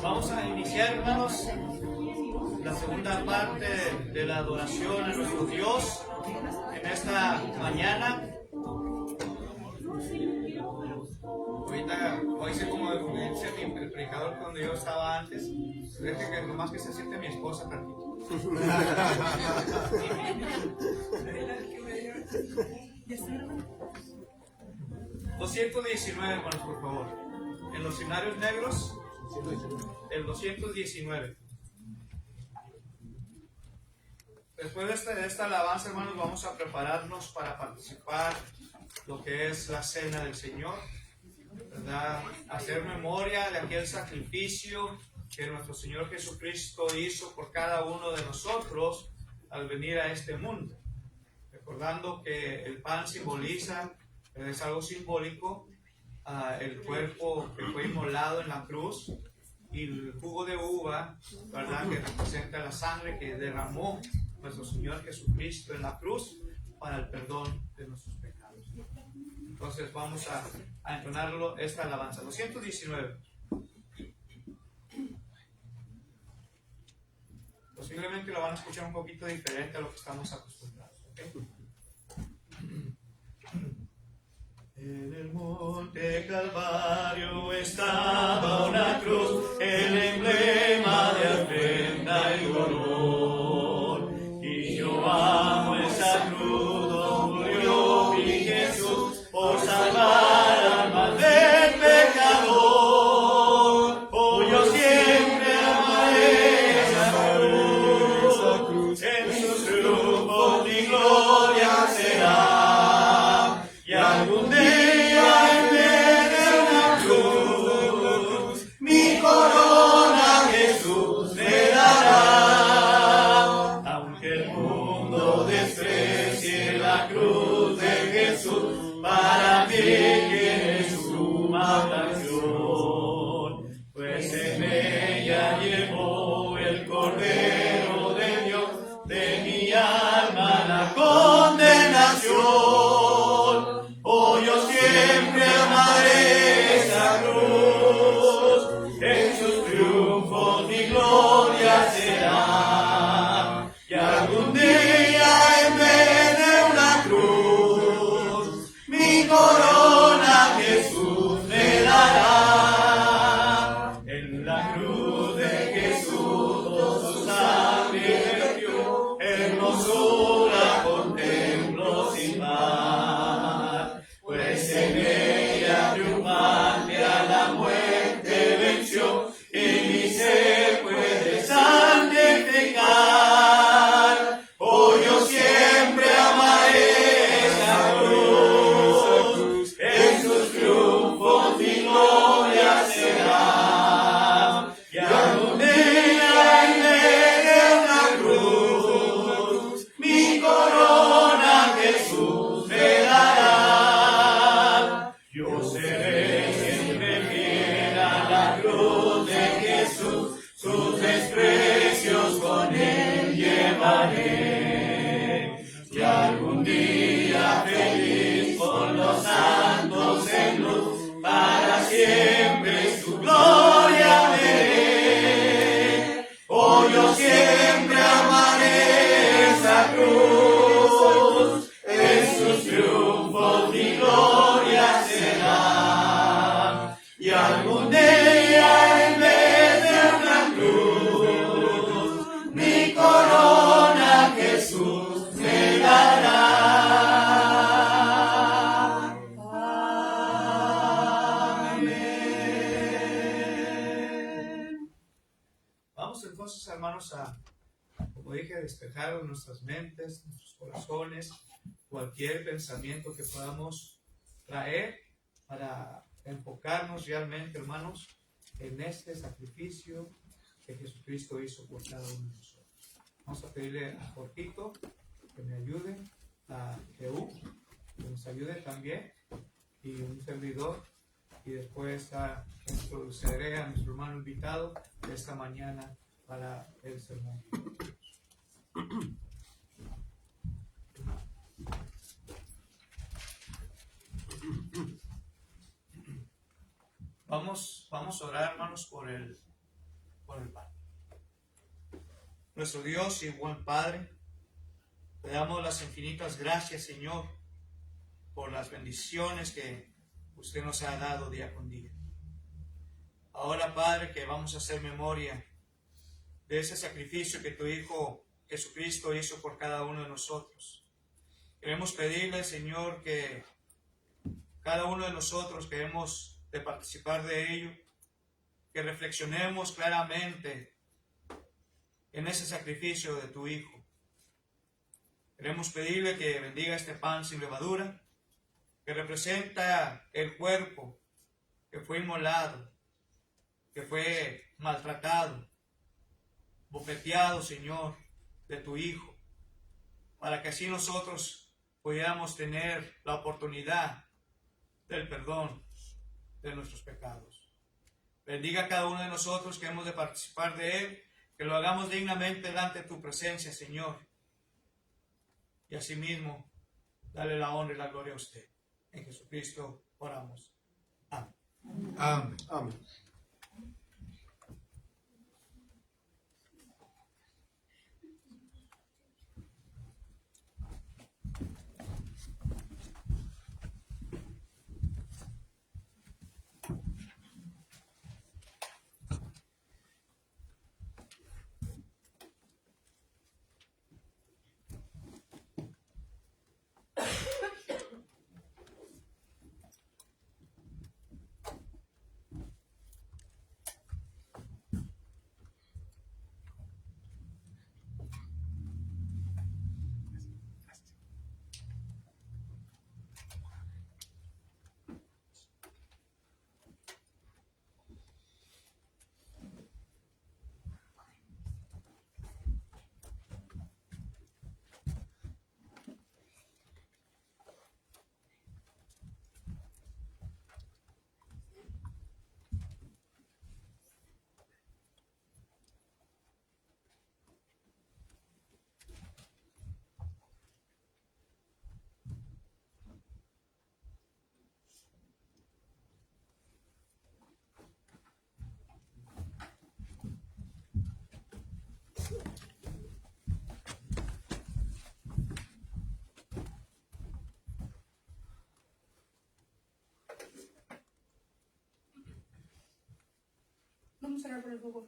Vamos a iniciar, hermanos, la segunda parte de la adoración a nuestro Dios en esta mañana. Ahorita, hoy sé como dice el predicador cuando yo estaba antes, deje que nomás que se siente mi esposa tantito. 219, hermanos, por favor. En los himnarios negros, el 219. Después de esta alabanza, hermanos, vamos a prepararnos para participar lo que es la cena del Señor, ¿verdad? Hacer memoria de aquel sacrificio que nuestro Señor Jesucristo hizo por cada uno de nosotros al venir a este mundo. Recordando que el pan simboliza, es algo simbólico, el cuerpo que fue inmolado en la cruz, y el jugo de uva, ¿verdad?, que representa la sangre que derramó nuestro Señor Jesucristo en la cruz para el perdón de nuestros pecados. Entonces vamos a entonarlo esta alabanza. 219. Posiblemente lo van a escuchar un poquito diferente a lo que estamos acostumbrados. ¿Okay? En el monte Calvario estaba una cruz, el emblema de ofrenda y dolor. Y yo amo esa cruz donde murió mi Jesús por salvar almas del pecador. Oh, yo siempre amaré esa cruz, en sus triunfos mi gloria será. Y algún día en vez de una cruz, mi corona Jesús me dará. Aunque el mundo desprecie la cruz de Jesús, para mí tiene suma canción. Pues en ella llevó el Cordero de Dios de mi alma la condenación. Oh, yo siempre amaré esa cruz, en sus triunfos mi gloria será. Y algún día en vez de una cruz, mi corona Jesús me dará. En la cruz de Jesús todo su sangre vertió, hermosura contemplo sin par. Pues en ella triunfante a la muerte venció, y mi ser puede santificar. Oh, yo siempre amaré esa cruz, en sus triunfos mi gloria será. Y algún día en vez de una cruz, mi corona Jesús me dará. Yo seré siempre fiel a la cruz de Jesús, sus desprecios con él llevaré. Y algún día feliz con los santos en luz, para siempre su gloria veré. Oh, yo siempre amaré esa cruz, en sus triunfos mi gloria será. Y algún día en vez de una cruz, mi corona Jesús me dará. Amén. Vamos entonces, hermanos, como dije, despejar nuestras mentes, nuestros corazones, cualquier pensamiento que podamos traer para enfocarnos realmente, hermanos, en este sacrificio que Jesucristo hizo por cada uno de nosotros. Vamos a pedirle a Jorgito que me ayude, a Jehú que nos ayude también, y un servidor, y después introduciré a nuestro hermano invitado de esta mañana para el sermón. Vamos a orar, hermanos, por el pan. Nuestro Dios y buen Padre, te damos las infinitas gracias, Señor, por las bendiciones que usted nos ha dado día con día. Ahora, Padre, que vamos a hacer memoria de ese sacrificio que tu Hijo Jesucristo hizo por cada uno de nosotros. Queremos pedirle, Señor, que cada uno de nosotros que hemos de participar de ello, que reflexionemos claramente en ese sacrificio de tu Hijo. Queremos pedirle que bendiga este pan sin levadura, que representa el cuerpo que fue inmolado, que fue maltratado, bofeteado, Señor, de tu Hijo, para que así nosotros pudiéramos tener la oportunidad del perdón de nuestros pecados. Bendiga a cada uno de nosotros que hemos de participar de él, que lo hagamos dignamente delante de tu presencia, Señor. Y asimismo, dale la honra y la gloria a usted. En Jesucristo oramos. Amén. Amén. Amén. Vamos a orar por el jugo.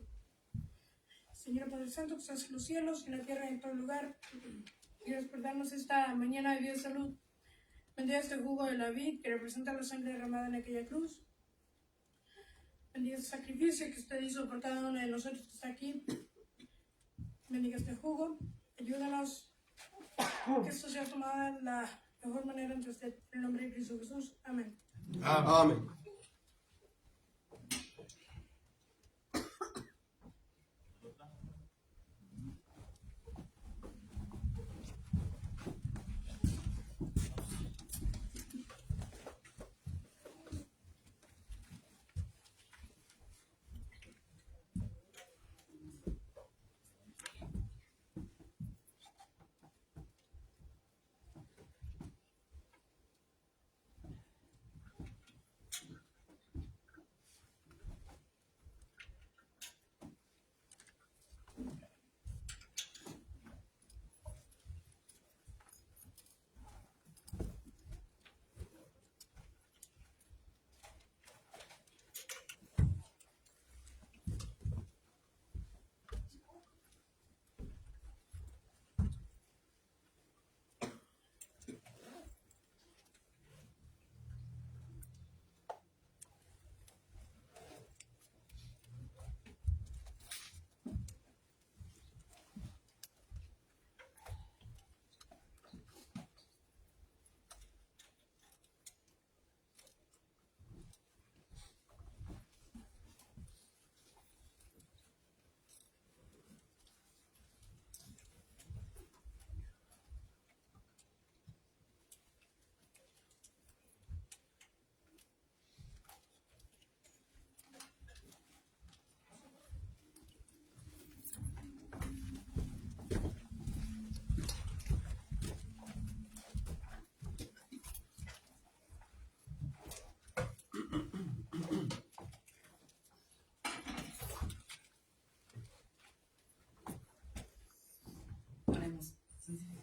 Señor Padre Santo, que estás en los cielos, en la tierra y en todo lugar. Gracias por darnos esta mañana de vida y salud. Bendiga este jugo de la vid que representa la sangre derramada en aquella cruz. Bendiga este sacrificio que usted hizo por cada uno de nosotros que está aquí. Bendiga este jugo. Ayúdanos que esto sea tomado de la mejor manera entre usted. En el nombre de Cristo Jesús. Amén. Amén.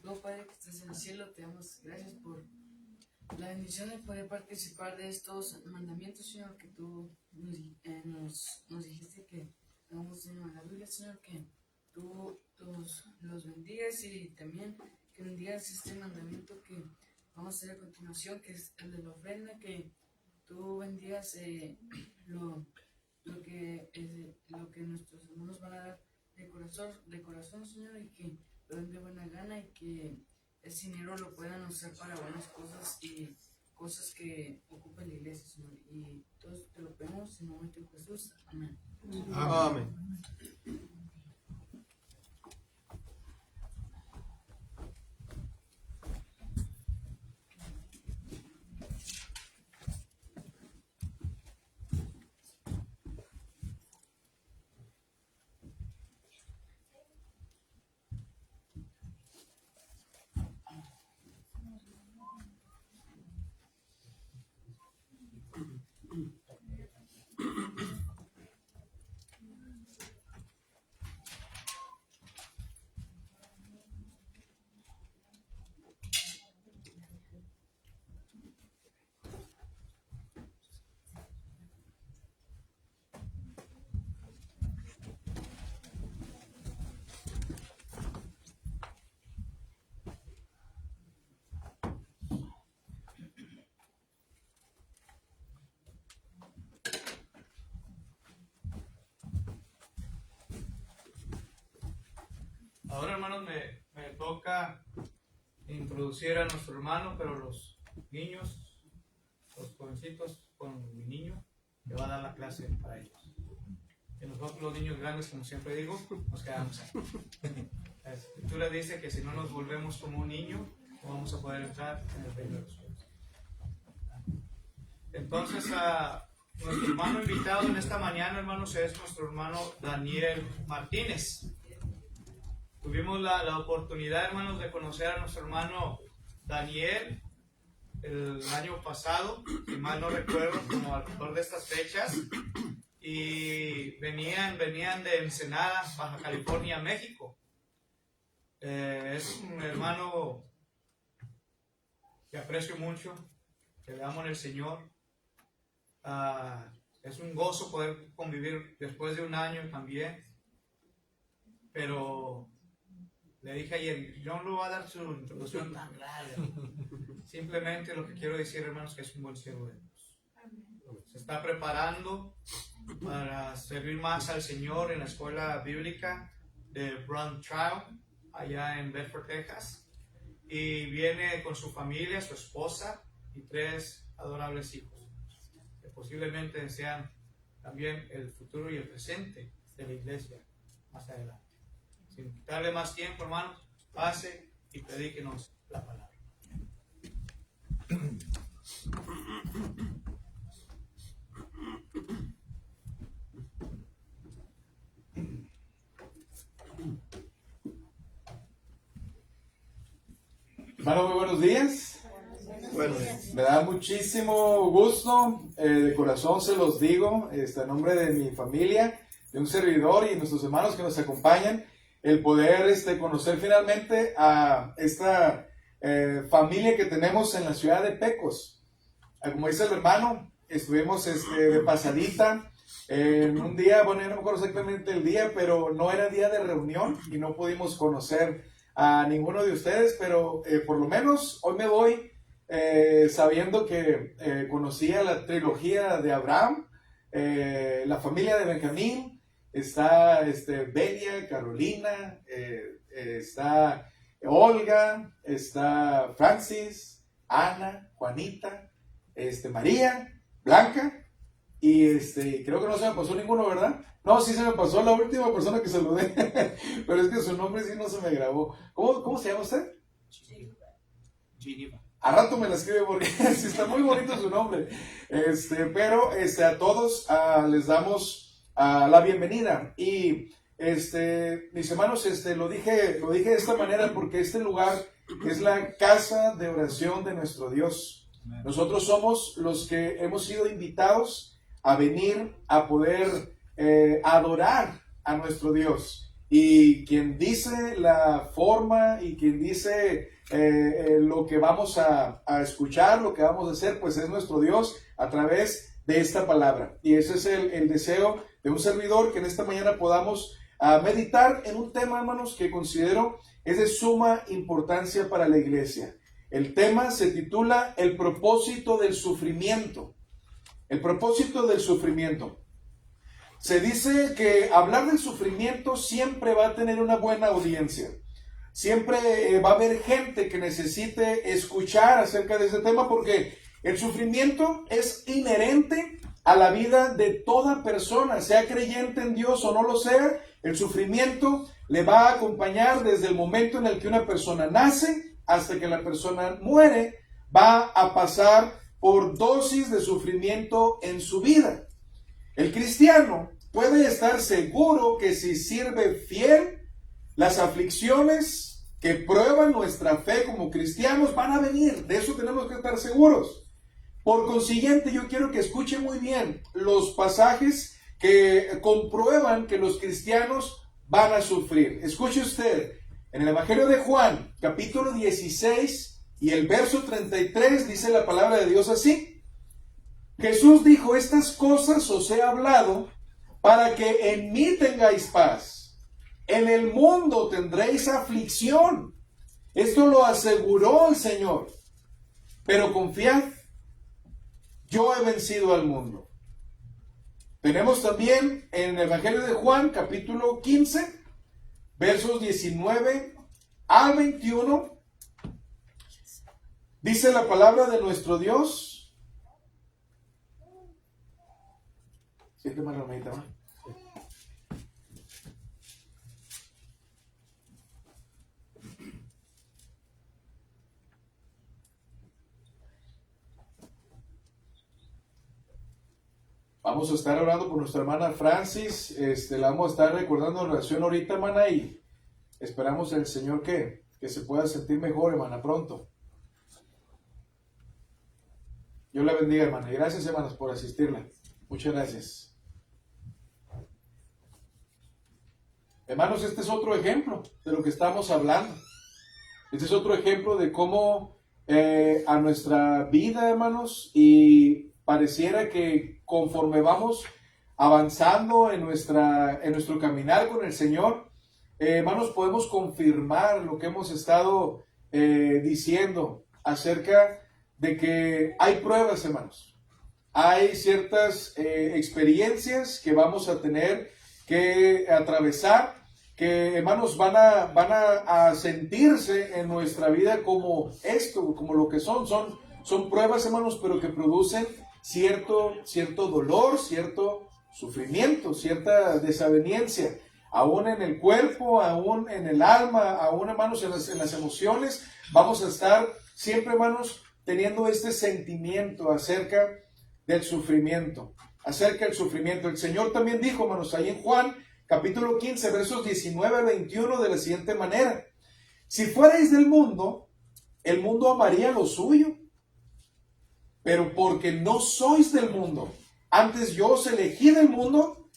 Luego, Padre que estás en el cielo, te damos gracias por la bendición de poder participar de estos mandamientos, Señor, que tú nos dijiste que hagamos, Señor, en la Biblia, Señor, que tú los bendigas y también que bendigas este mandamiento que vamos a hacer a continuación, que es el de la ofrenda, que tú bendigas lo que nuestros hermanos van a dar de corazón, Señor, y que lo den de buena gana y que ese dinero lo puedan usar para buenas cosas y cosas que ocupen la iglesia, Señor. Y todos te lo pedimos en el nombre de Jesús. Amén. Amén. Ahora, hermanos, me toca introducir a nuestro hermano, pero los niños, los jovencitos con mi niño, que va a dar la clase para ellos. Y nosotros los niños grandes, como siempre digo, nos quedamos ahí. La Escritura dice que si no nos volvemos como un niño, no vamos a poder entrar en el reino de los cielos. Entonces, nuestro hermano invitado en esta mañana, hermanos, es nuestro hermano Daniel Martínez. Tuvimos la oportunidad, hermanos, de conocer a nuestro hermano Daniel el año pasado, si mal no recuerdo, como alrededor de estas fechas, y venían de Ensenada, Baja California, México. Es un hermano que aprecio mucho, que le amo en el Señor. Es un gozo poder convivir después de un año también, pero le dije ayer, yo no le voy a dar su introducción tan larga. Simplemente lo que quiero decir, hermanos, es que es un buen siervo de Dios. Se está preparando para servir más al Señor en la escuela bíblica de Brown Trial, allá en Bedford, Texas. Y viene con su familia, su esposa y 3 adorables hijos, que posiblemente sean también el futuro y el presente de la iglesia más adelante. Sin quitarle más tiempo, hermanos, pase y predíquenos la palabra. Hermano, muy buenos días. Bueno, Me da muchísimo gusto, de corazón se los digo, en nombre de mi familia, de un servidor y nuestros hermanos que nos acompañan, el poder conocer finalmente a esta familia que tenemos en la ciudad de Pecos. Como dice el hermano, estuvimos de pasadita en un día, bueno, yo no me acuerdo exactamente el día, pero no era día de reunión y no pudimos conocer a ninguno de ustedes, pero por lo menos hoy me voy sabiendo que conocía la trilogía de Abraham, la familia de Benjamín. Está Belia, Carolina, está Olga, está Francis, Ana, Juanita, María, Blanca, y creo que no se me pasó ninguno, ¿verdad? No, sí se me pasó la última persona que saludé, pero es que su nombre sí no se me grabó. ¿Cómo se llama usted? Geneva. A rato me la escribe porque sí está muy bonito su nombre. Pero a todos les damos la bienvenida. Y mis hermanos, lo dije de esta manera porque este lugar es la casa de oración de nuestro Dios. Nosotros somos los que hemos sido invitados a venir a poder adorar a nuestro Dios. y quien dice la forma y quien dice lo que vamos a escuchar, lo que vamos a hacer, pues es nuestro Dios a través de esta palabra. Y ese es el deseo de un servidor, que en esta mañana podamos meditar en un tema, hermanos, que considero es de suma importancia para la iglesia. El tema se titula El propósito del sufrimiento. El propósito del sufrimiento. Se dice que hablar del sufrimiento siempre va a tener una buena audiencia. Siempre va a haber gente que necesite escuchar acerca de ese tema, porque el sufrimiento es inherente a la vida de toda persona, sea creyente en Dios o no lo sea. El sufrimiento le va a acompañar desde el momento en el que una persona nace hasta que la persona muere. Va a pasar por dosis de sufrimiento en su vida. El cristiano puede estar seguro que si sirve fiel, las aflicciones que prueban nuestra fe como cristianos van a venir. De eso tenemos que estar seguros. Por consiguiente, yo quiero que escuche muy bien los pasajes que comprueban que los cristianos van a sufrir. Escuche usted, en el Evangelio de Juan, capítulo 16 y el verso 33, dice la palabra de Dios así. Jesús dijo: estas cosas os he hablado para que en mí tengáis paz. En el mundo tendréis aflicción. Esto lo aseguró el Señor. Pero confiad, yo he vencido al mundo. Tenemos también en el Evangelio de Juan, capítulo 15, versos 19 al 21. Dice la palabra de nuestro Dios. Siénteme la manita, ¿no? Vamos a estar orando por nuestra hermana Francis. La vamos a estar recordando en oración ahorita, hermana, y esperamos el Señor que se pueda sentir mejor, hermana, pronto. Dios la bendiga, hermana. Y gracias, hermanas, por asistirla. Muchas gracias. Hermanos, este es otro ejemplo de lo que estamos hablando. Este es otro ejemplo de cómo a nuestra vida, hermanos, y pareciera que conforme vamos avanzando en nuestro caminar con el Señor, hermanos, podemos confirmar lo que hemos estado diciendo acerca de que hay pruebas, hermanos. Hay ciertas experiencias que vamos a tener que atravesar, que, hermanos, van a sentirse en nuestra vida como esto, como lo que son pruebas, hermanos, pero que producen cierto dolor, cierto sufrimiento, cierta desaveniencia, aún en el cuerpo, aún en el alma, aún, hermanos, en las emociones. Vamos a estar siempre, hermanos, teniendo este sentimiento acerca del sufrimiento, acerca del sufrimiento. El Señor también dijo, hermanos, ahí en Juan, capítulo 15, versos 19 al 21, de la siguiente manera: si fuerais del mundo, el mundo amaría lo suyo. Pero porque no sois del mundo, antes yo os elegí del mundo,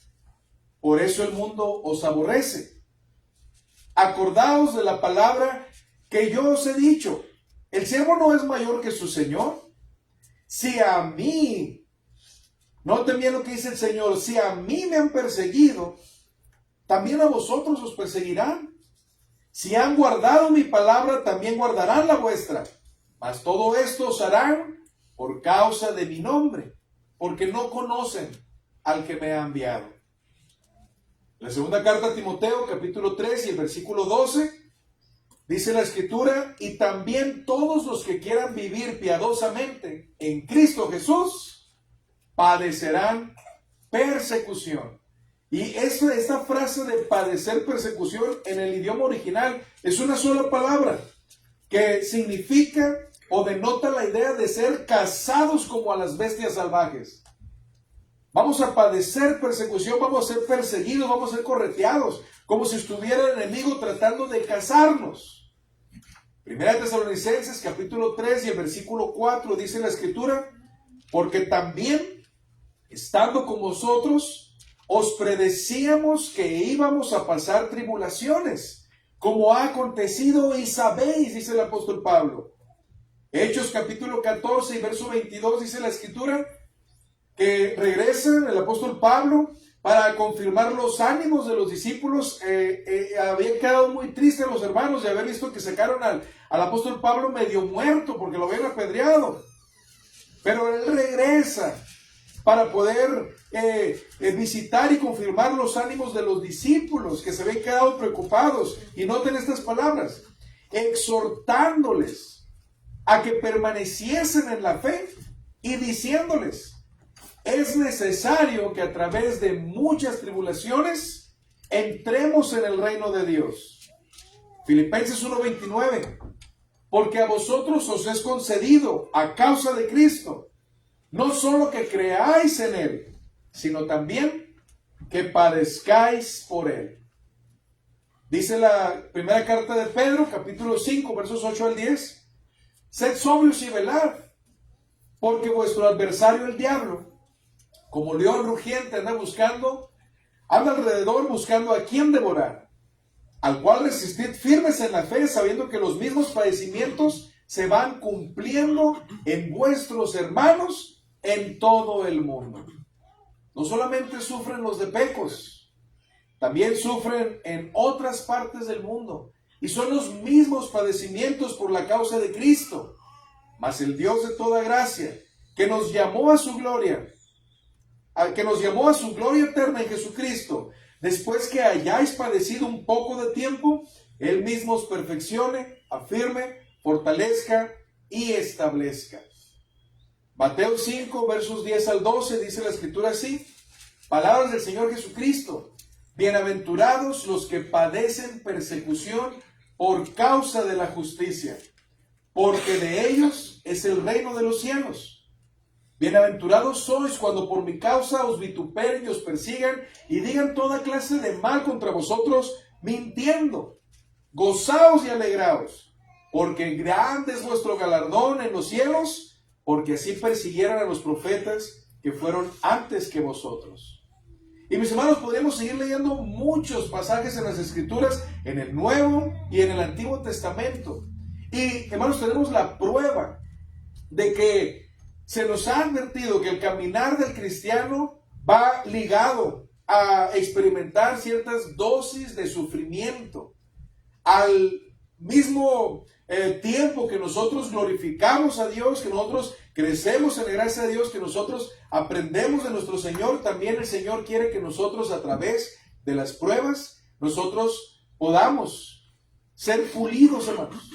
por eso el mundo os aborrece. Acordaos de la palabra que yo os he dicho: el siervo no es mayor que su Señor. Si a mí, noten bien lo que dice el Señor, si a mí me han perseguido, también a vosotros os perseguirán. Si han guardado mi palabra, también guardarán la vuestra. Mas todo esto os harán por causa de mi nombre, porque no conocen al que me ha enviado. La segunda carta a Timoteo, capítulo 3 y el versículo 12, dice la Escritura: y también todos los que quieran vivir piadosamente en Cristo Jesús padecerán persecución. Y esta frase de padecer persecución en el idioma original es una sola palabra que significa o denota la idea de ser cazados como a las bestias salvajes. Vamos a padecer persecución, vamos a ser perseguidos, vamos a ser correteados, como si estuviera el enemigo tratando de cazarnos. Primera de Tesalonicenses, capítulo 3 y el versículo 4, dice la Escritura: porque también, estando con vosotros, os predecíamos que íbamos a pasar tribulaciones, como ha acontecido y sabéis, dice el apóstol Pablo. Hechos capítulo 14 y verso 22 dice la escritura que regresa el apóstol Pablo para confirmar los ánimos de los discípulos. Habían quedado muy tristes los hermanos de haber visto que sacaron al apóstol Pablo medio muerto porque lo habían apedreado. Pero él regresa para poder visitar y confirmar los ánimos de los discípulos que se habían quedado preocupados. Y noten estas palabras: exhortándoles a que permaneciesen en la fe y diciéndoles: es necesario que a través de muchas tribulaciones entremos en el reino de Dios. Filipenses 1:29, porque a vosotros os es concedido a causa de Cristo, no solo que creáis en Él, sino también que padezcáis por Él. Dice la primera carta de Pedro, capítulo 5, versos 8 al 10, sed sobrios y velad, porque vuestro adversario el diablo, como león rugiente, anda alrededor buscando a quien devorar, al cual resistid firmes en la fe, sabiendo que los mismos padecimientos se van cumpliendo en vuestros hermanos en todo el mundo. No solamente sufren los de Pecos, también sufren en otras partes del mundo, y son los mismos padecimientos por la causa de Cristo. Mas el Dios de toda gracia, que nos llamó a su gloria eterna en Jesucristo, después que hayáis padecido un poco de tiempo, Él mismo os perfeccione, afirme, fortalezca y establezca. Mateo 5, versos 10 al 12, dice la escritura así: palabras del Señor Jesucristo. Bienaventurados los que padecen persecución por causa de la justicia, porque de ellos es el reino de los cielos. Bienaventurados sois cuando por mi causa os vituperen y os persigan y digan toda clase de mal contra vosotros, mintiendo. Gozaos y alegraos, porque grande es vuestro galardón en los cielos, porque así persiguieron a los profetas que fueron antes que vosotros. Y mis hermanos, podríamos seguir leyendo muchos pasajes en las Escrituras, en el Nuevo y en el Antiguo Testamento. Y hermanos, tenemos la prueba de que se nos ha advertido que el caminar del cristiano va ligado a experimentar ciertas dosis de sufrimiento. Al mismo tiempo que nosotros glorificamos a Dios, que nosotros crecemos en la gracia de Dios, que nosotros aprendemos de nuestro Señor, también el Señor quiere que nosotros, a través de las pruebas, nosotros podamos ser pulidos, hermanos.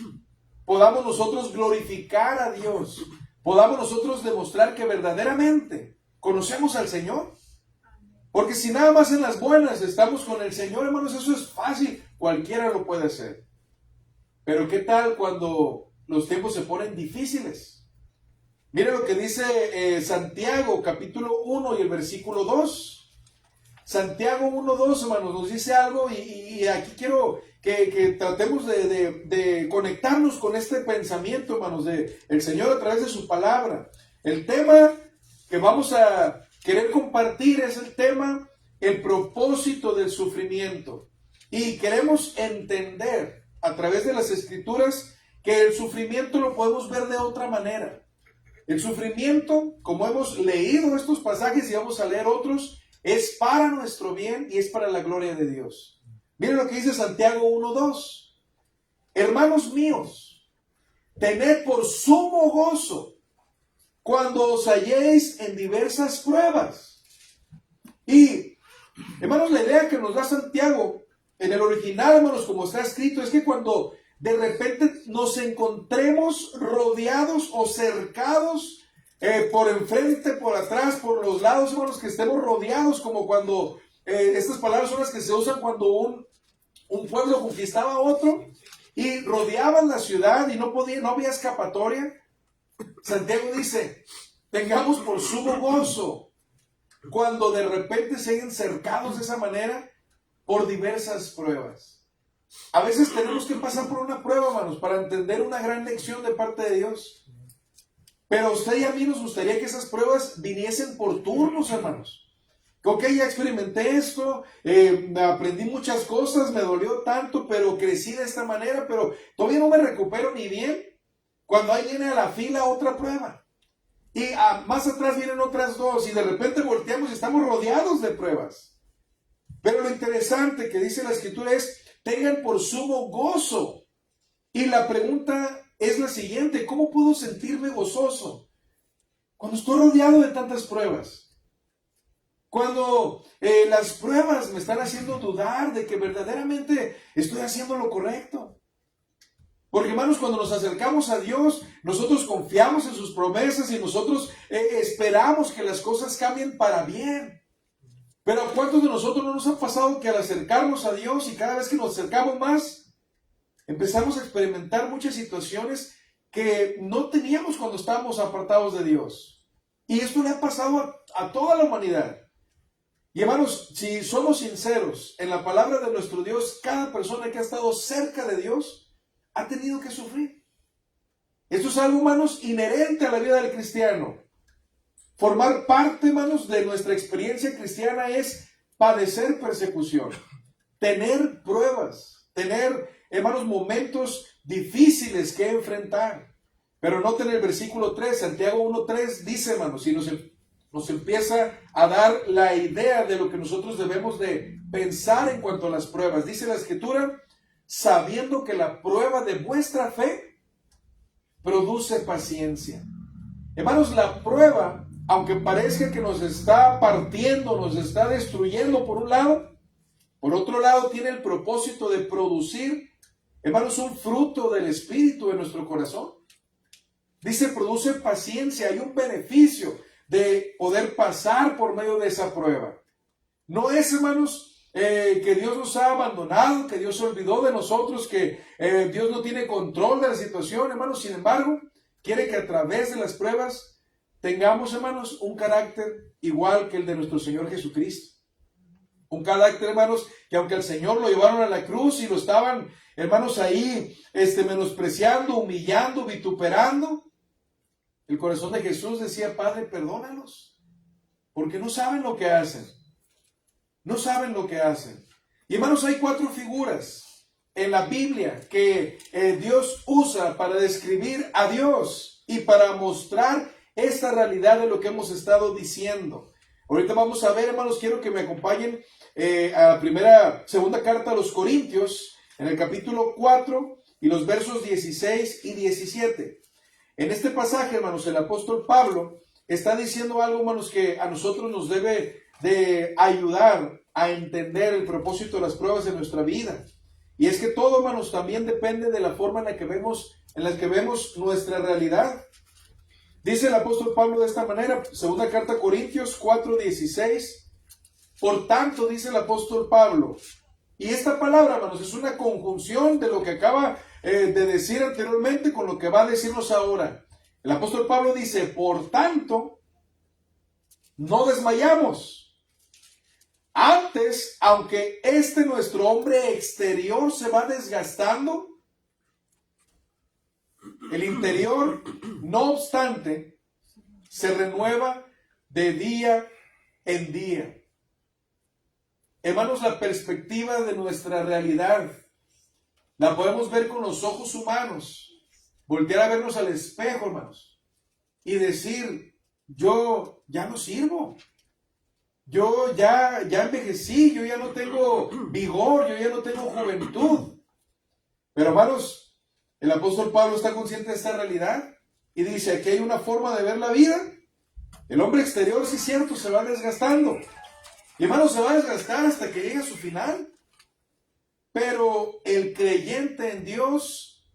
Podamos nosotros glorificar a Dios. Podamos nosotros demostrar que verdaderamente conocemos al Señor. Porque si nada más en las buenas estamos con el Señor, hermanos, eso es fácil, cualquiera lo puede hacer. Pero ¿qué tal cuando los tiempos se ponen difíciles? Mire lo que dice Santiago capítulo 1 y el versículo 2. Santiago 1:2, hermanos, nos dice algo y aquí quiero que tratemos de conectarnos con este pensamiento, hermanos, de el Señor a través de su palabra. El tema que vamos a querer compartir es el propósito del sufrimiento. Y queremos entender a través de las Escrituras que el sufrimiento lo podemos ver de otra manera. El sufrimiento, como hemos leído estos pasajes y vamos a leer otros, es para nuestro bien y es para la gloria de Dios. Miren lo que dice Santiago 1:2. Hermanos míos, tened por sumo gozo cuando os halléis en diversas pruebas. Y, hermanos, la idea que nos da Santiago en el original, hermanos, como está escrito, es que cuando de repente nos encontremos rodeados o cercados por enfrente, por atrás, por los lados, hermanos, que estemos rodeados, como cuando estas palabras son las que se usan cuando un pueblo conquistaba a otro y rodeaban la ciudad y no había escapatoria. Santiago dice: tengamos por sumo gozo cuando de repente se hayan cercados de esa manera por diversas pruebas. A veces tenemos que pasar por una prueba, hermanos, para entender una gran lección de parte de Dios. Pero a usted y a mí nos gustaría que esas pruebas viniesen por turnos, hermanos. Ok, ya experimenté esto, aprendí muchas cosas, me dolió tanto, pero crecí de esta manera, pero todavía no me recupero ni bien. Cuando ahí viene a la fila otra prueba. Y más atrás vienen otras dos, y de repente volteamos y estamos rodeados de pruebas. Pero lo interesante que dice la Escritura es, tengan por sumo gozo. Y la pregunta es la siguiente, ¿cómo puedo sentirme gozoso cuando estoy rodeado de tantas pruebas? Cuando las pruebas me están haciendo dudar de que verdaderamente estoy haciendo lo correcto. Porque, hermanos, cuando nos acercamos a Dios, nosotros confiamos en sus promesas y nosotros esperamos que las cosas cambien para bien. Pero ¿a cuántos de nosotros no nos ha pasado que al acercarnos a Dios y cada vez que nos acercamos más, empezamos a experimentar muchas situaciones que no teníamos cuando estábamos apartados de Dios? Y esto le ha pasado a toda la humanidad. Y hermanos, si somos sinceros en la palabra de nuestro Dios, cada persona que ha estado cerca de Dios ha tenido que sufrir. Esto es algo, hermanos, inherente a la vida del cristiano. Formar parte, hermanos, de nuestra experiencia cristiana es padecer persecución, tener pruebas, tener, hermanos, momentos difíciles que enfrentar. Pero noten el versículo 3, Santiago 1:3 dice, hermanos, y nos empieza a dar la idea de lo que nosotros debemos de pensar en cuanto a las pruebas. Dice la Escritura, sabiendo que la prueba de vuestra fe produce paciencia. Hermanos, la prueba, aunque parezca que nos está partiendo, nos está destruyendo por un lado, por otro lado tiene el propósito de producir, hermanos, un fruto del Espíritu en nuestro corazón. Dice, produce paciencia, hay un beneficio de poder pasar por medio de esa prueba. No es, hermanos, que Dios nos ha abandonado, que Dios se olvidó de nosotros, que Dios no tiene control de la situación, hermanos. Sin embargo, quiere que a través de las pruebas tengamos, hermanos, un carácter igual que el de nuestro Señor Jesucristo. Un carácter, hermanos, que aunque al Señor lo llevaron a la cruz y lo estaban, hermanos, ahí menospreciando, humillando, vituperando, el corazón de Jesús decía, Padre, perdónalos, porque no saben lo que hacen. No saben lo que hacen. Y hermanos, hay 4 figuras en la Biblia que Dios usa para describir a Dios y para mostrar esta realidad de lo que hemos estado diciendo. Ahorita vamos a ver, hermanos, quiero que me acompañen a la segunda carta a los Corintios, en el capítulo 4 y los versos 16 y 17. En este pasaje, hermanos, el apóstol Pablo está diciendo algo, hermanos, que a nosotros nos debe de ayudar a entender el propósito de las pruebas de nuestra vida. Y es que todo, hermanos, también depende de la forma en la que vemos nuestra realidad. Dice el apóstol Pablo de esta manera, segunda carta a Corintios 4:16. Por tanto, dice el apóstol Pablo, y esta palabra, hermanos, es una conjunción de lo que acaba de decir anteriormente con lo que va a decirnos ahora. El apóstol Pablo dice, por tanto, no desmayamos. Antes, aunque nuestro hombre exterior se va desgastando, el interior, no obstante, se renueva de día en día. Hermanos, la perspectiva de nuestra realidad la podemos ver con los ojos humanos. Voltear a vernos al espejo, hermanos, y decir, yo ya no sirvo. Yo ya envejecí, yo ya no tengo vigor, yo ya no tengo juventud. Pero, hermanos, el apóstol Pablo está consciente de esta realidad y dice, aquí hay una forma de ver la vida. El hombre exterior, sí es cierto, se va desgastando. Y, hermanos, se va a desgastar hasta que llegue a su final. Pero el creyente en Dios,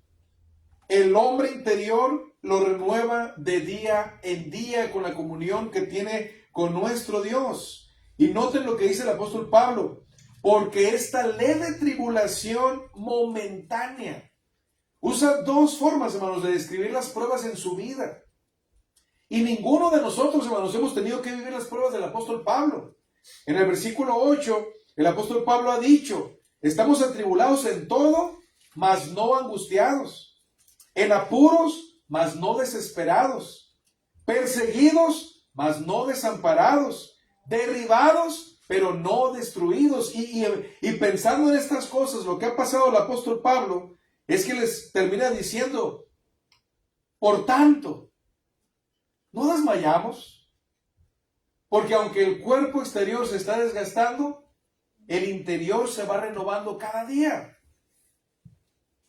el hombre interior, lo renueva de día en día con la comunión que tiene con nuestro Dios. Y noten lo que dice el apóstol Pablo, porque esta leve tribulación momentánea. Usa 2 formas, hermanos, de describir las pruebas en su vida. Y ninguno de nosotros, hermanos, hemos tenido que vivir las pruebas del apóstol Pablo. En el versículo 8, el apóstol Pablo ha dicho, estamos atribulados en todo, mas no angustiados, en apuros, mas no desesperados, perseguidos, mas no desamparados, derribados, pero no destruidos. Y pensando en estas cosas, lo que ha pasado al apóstol Pablo es que les termina diciendo, por tanto, no desmayamos, porque aunque el cuerpo exterior se está desgastando, el interior se va renovando cada día.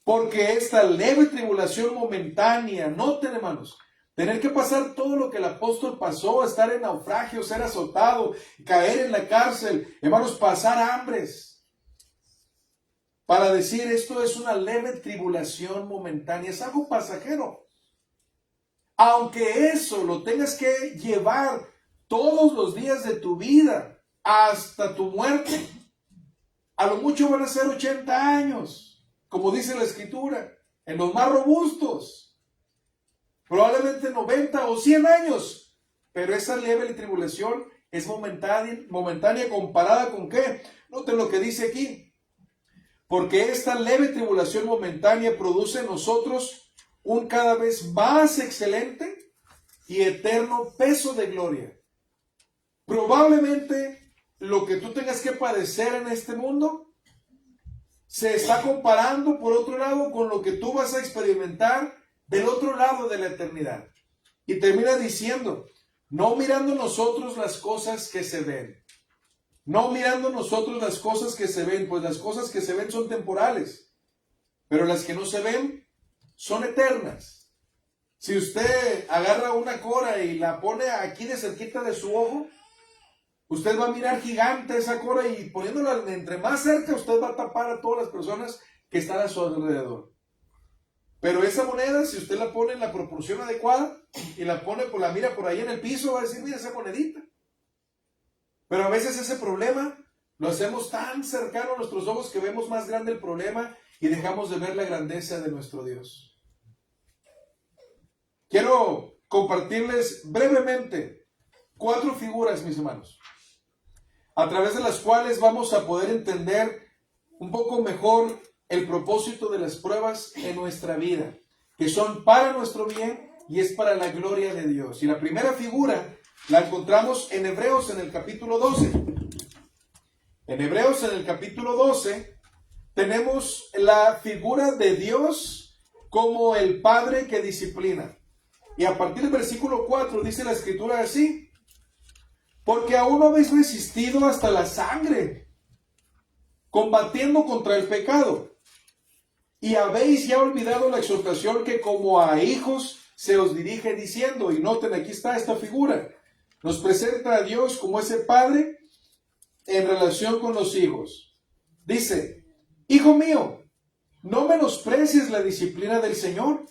Porque esta leve tribulación momentánea, noten hermanos, tener que pasar todo lo que el apóstol pasó, estar en naufragio, ser azotado, caer en la cárcel, hermanos, pasar hambres, para decir esto es una leve tribulación momentánea, es algo pasajero. Aunque eso lo tengas que llevar todos los días de tu vida hasta tu muerte, a lo mucho van a ser 80 años, como dice la Escritura, en los más robustos, probablemente 90 o 100 años, pero esa leve tribulación es momentánea comparada con ¿qué? Noten lo que dice aquí, porque esta leve tribulación momentánea produce en nosotros un cada vez más excelente y eterno peso de gloria. Probablemente lo que tú tengas que padecer en este mundo se está comparando, por otro lado, con lo que tú vas a experimentar del otro lado de la eternidad. Y termina diciendo, no mirando nosotros las cosas que se ven. No mirando nosotros las cosas que se ven, pues las cosas que se ven son temporales, pero las que no se ven son eternas. Si usted agarra una cora y la pone aquí de cerquita de su ojo, usted va a mirar gigante esa cora y poniéndola entre más cerca, usted va a tapar a todas las personas que están a su alrededor. Pero esa moneda, si usted la pone en la proporción adecuada y la pone, pues la mira por ahí en el piso, va a decir, mira esa monedita. Pero a veces ese problema lo hacemos tan cercano a nuestros ojos que vemos más grande el problema y dejamos de ver la grandeza de nuestro Dios. Quiero compartirles brevemente 4 figuras, mis hermanos, a través de las cuales vamos a poder entender un poco mejor el propósito de las pruebas en nuestra vida, que son para nuestro bien y es para la gloria de Dios. Y la primera figura la encontramos en Hebreos en el capítulo 12. En Hebreos en el capítulo 12 tenemos la figura de Dios como el Padre que disciplina. Y a partir del versículo 4 dice la Escritura así, porque aún no habéis resistido hasta la sangre, combatiendo contra el pecado, y habéis ya olvidado la exhortación que como a hijos se os dirige diciendo, y noten, aquí está esta figura, nos presenta a Dios como ese Padre en relación con los hijos. Dice, hijo mío, no menosprecies la disciplina del Señor,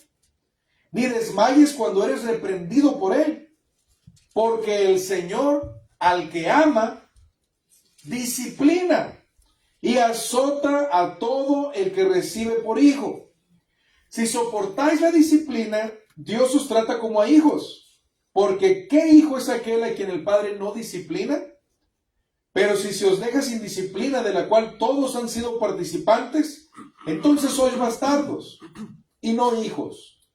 ni desmayes cuando eres reprendido por Él, porque el Señor al que ama, disciplina y azota a todo el que recibe por hijo. Si soportáis la disciplina, Dios os trata como a hijos, porque ¿qué hijo es aquel a quien el Padre no disciplina? Pero si se os deja sin disciplina, de la cual todos han sido participantes, entonces sois bastardos y no hijos.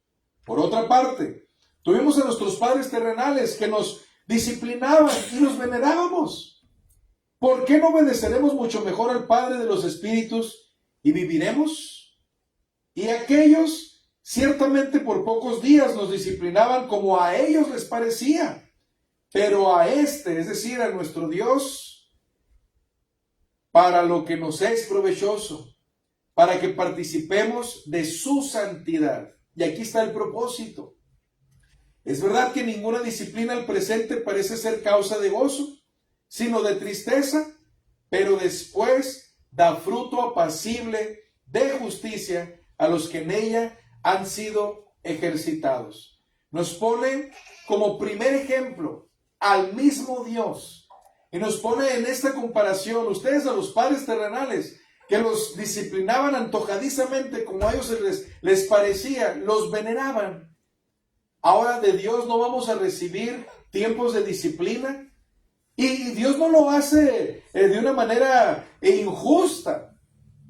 Por otra parte, tuvimos a nuestros padres terrenales que nos disciplinaban y los venerábamos. ¿Por qué no obedeceremos mucho mejor al Padre de los Espíritus y viviremos? Y aquellos ciertamente por pocos días nos disciplinaban como a ellos les parecía, pero a este, es decir, a nuestro Dios, para lo que nos es provechoso, para que participemos de su santidad. Y aquí está el propósito. Es verdad que ninguna disciplina al presente parece ser causa de gozo, sino de tristeza, pero después da fruto apacible de justicia a los que en ella han sido ejercitados. Nos pone como primer ejemplo al mismo Dios y nos pone en esta comparación, ustedes a los padres terrenales, que los disciplinaban antojadizamente como a ellos les parecía, los veneraban. Ahora de Dios no vamos a recibir tiempos de disciplina y Dios no lo hace de una manera injusta,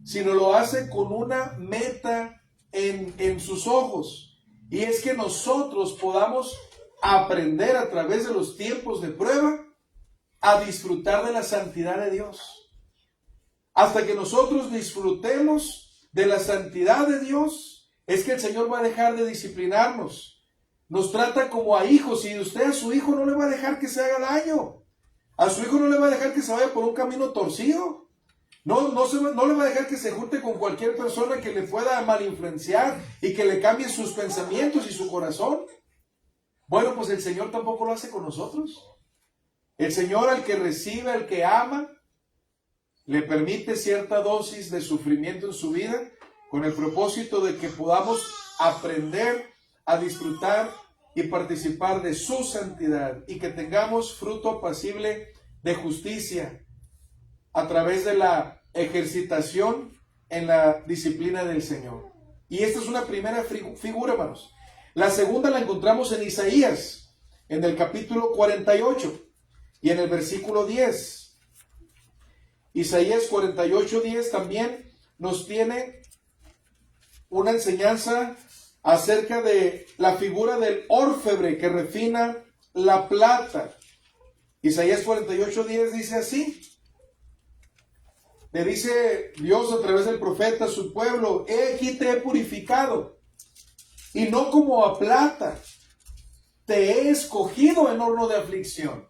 sino lo hace con una meta en sus ojos, y es que nosotros podamos aprender a través de los tiempos de prueba a disfrutar de la santidad de Dios. Hasta que nosotros disfrutemos de la santidad de Dios, es que el Señor va a dejar de disciplinarnos. Nos trata como a hijos, y usted a su hijo no le va a dejar que se haga daño. A su hijo no le va a dejar que se vaya por un camino torcido. No le va a dejar que se junte con cualquier persona que le pueda malinfluenciar y que le cambie sus pensamientos y su corazón. Bueno, pues el Señor tampoco lo hace con nosotros. El Señor, al que recibe, al que ama, le permite cierta dosis de sufrimiento en su vida con el propósito de que podamos aprender a disfrutar y participar de su santidad y que tengamos fruto apacible de justicia a través de la ejercitación en la disciplina del Señor. Y esta es una primera figura, hermanos. La segunda la encontramos en Isaías, en el capítulo 48 y en el versículo 10. Isaías 48:10 también nos tiene una enseñanza acerca de la figura del orfebre que refina la plata. Isaías 48:10 dice así. Le dice Dios a través del profeta a su pueblo: he aquí te he purificado, y no como a plata, te he escogido en horno de aflicción.